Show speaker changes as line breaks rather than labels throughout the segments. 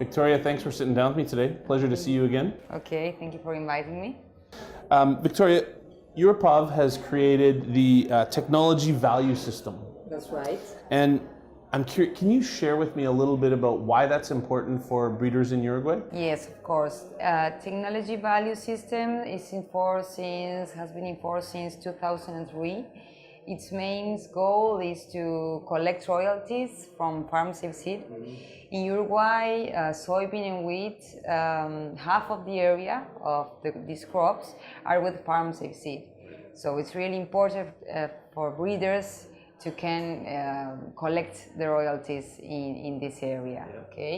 Victoria, thanks for sitting down with me today. Pleasure to see you again.
Okay, thank you for inviting me.
Victoria, URUPOV has created the technology value system.
That's right.
And I'm curious, can you share with me a little bit about why that's important for breeders in Uruguay?
Yes, of course. Technology value system is has been enforced since 2003. Its main goal is to collect royalties from farm-safe seed. In Uruguay, soybean and wheat, half of the area of these crops are with farm-safe seed. So it's really important for breeders to collect the royalties in this area. Okay.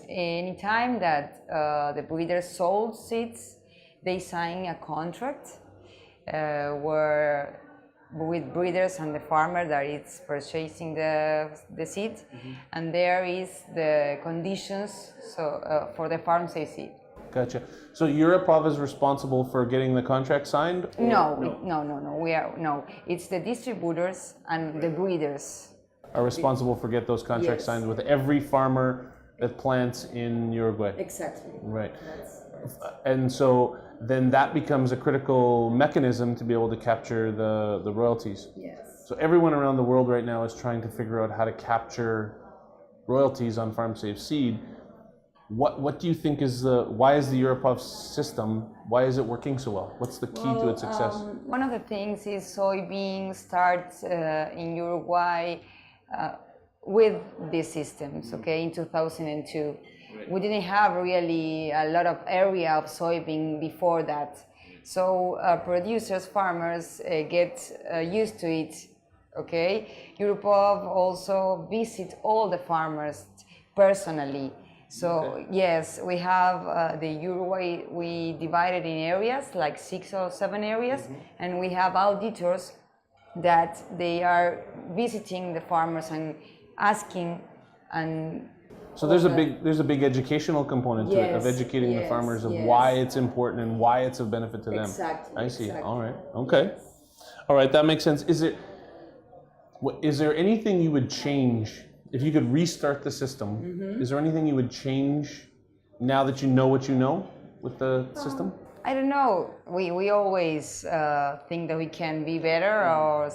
Anytime that the breeder sold seeds, they sign a contract with breeders and the farmer that is purchasing the seed, and there is the conditions for the farm safe seed.
Gotcha. So URUPOV is responsible for getting the contract signed?
No. It's the distributors and the breeders
are responsible for get those contracts signed with every farmer that plants in Uruguay.
Exactly.
Right. And so then that becomes a critical mechanism to be able to capture the royalties.
Yes.
So everyone around the world right now is trying to figure out how to capture royalties on farm safe seed. What do you think why is the URUPOV system, why is it working so well? What's the key to its success?
One of the things is soybean starts in Uruguay with these systems, okay, in 2002. Right. We didn't have really a lot of area of soybean before that. So producers, farmers get used to it, okay? URUPOV also visit all the farmers personally. So yes, we have the Uruguay, we divided in areas, like 6 or 7 areas, and we have auditors that they are visiting the farmers and asking and
so there's a big educational component to it, of educating the farmers of why it's important and why it's of benefit to them.
Exactly.
I see.
Exactly.
All right. Okay. All right, that makes sense. Is there anything you would change if you could restart the system? Is there anything you would change now that you know what you know with the system?
I don't know. We always think that we can be better or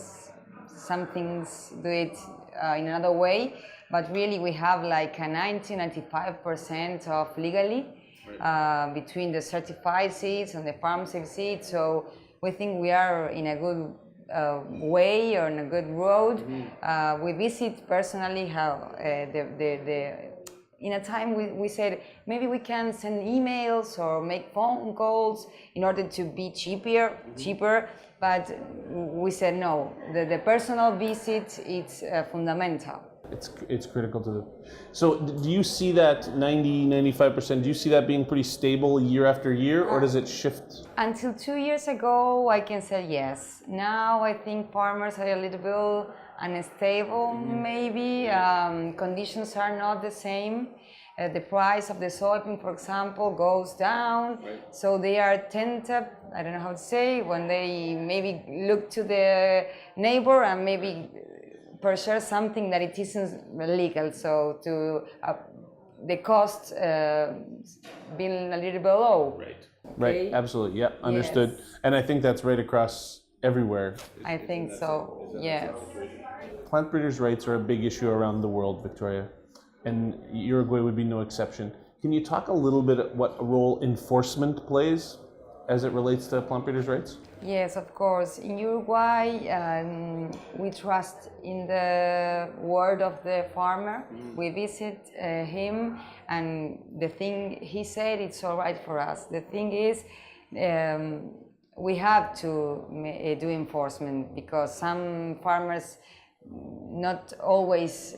some things do it in another way, but really we have like a 90-95% of legally between the certified seeds and the farm safe seeds. So we think we are in a good way or in a good road. We visit personally how in a time we said maybe we can send emails or make phone calls in order to be cheaper, but we said no, the personal visit is fundamental.
It's critical to the. So do you see that 90-95%? Do you see that being pretty stable year after year, or does it shift?
Until 2 years ago, I can say yes. Now I think farmers are a little bit unstable, maybe. Conditions are not the same. The price of the soybean, for example, goes down. So they are tempted, I don't know how to say, when they maybe look to the neighbor and maybe purchase something that it isn't legal, so the cost being a little bit low.
Right, absolutely, yeah, understood.
Yes.
And I think that's right across everywhere.
I think so, yes.
Plant breeders' rights are a big issue around the world, Victoria, and Uruguay would be no exception. Can you talk a little bit what role enforcement plays as it relates to plant breeders' rights?
Yes, of course. In Uruguay, we trust in the word of the farmer. We visit him, and the thing he said, it's all right for us. The thing is, we have to do enforcement because some farmers not always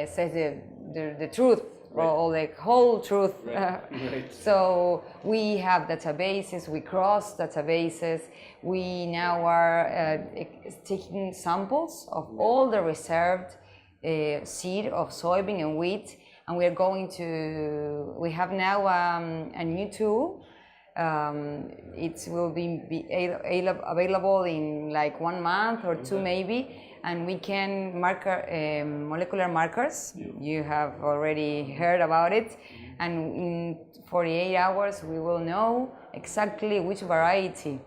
say the truth. Or the whole truth. So we have databases, we cross databases. We now are taking samples of all the reserved seed of soybean and wheat, and we are going to. We have now a new tool It will be available in like 1 month or two maybe, and we can molecular markers. You have already heard about it, and in 48 hours we will know exactly which variety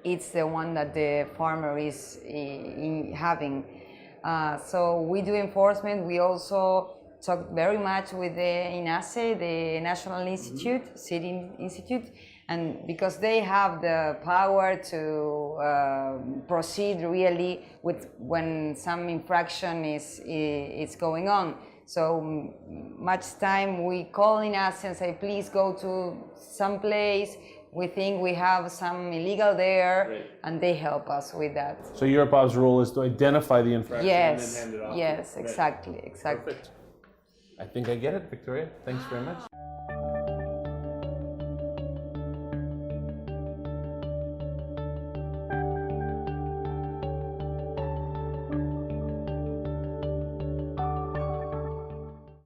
it's the one that the farmer is having. So we do enforcement. We also talk very much with the INASE, the National Institute, City Institute, and because they have the power to proceed really with when some infraction is going on. So much time we call INASE and say, please go to some place. We think we have some illegal there, right, and they help us with that.
So URUPOV's role is to identify the infraction,
yes,
and then hand it off.
Yes, exactly.
Perfect. I think I get it, Victoria. Thanks very much.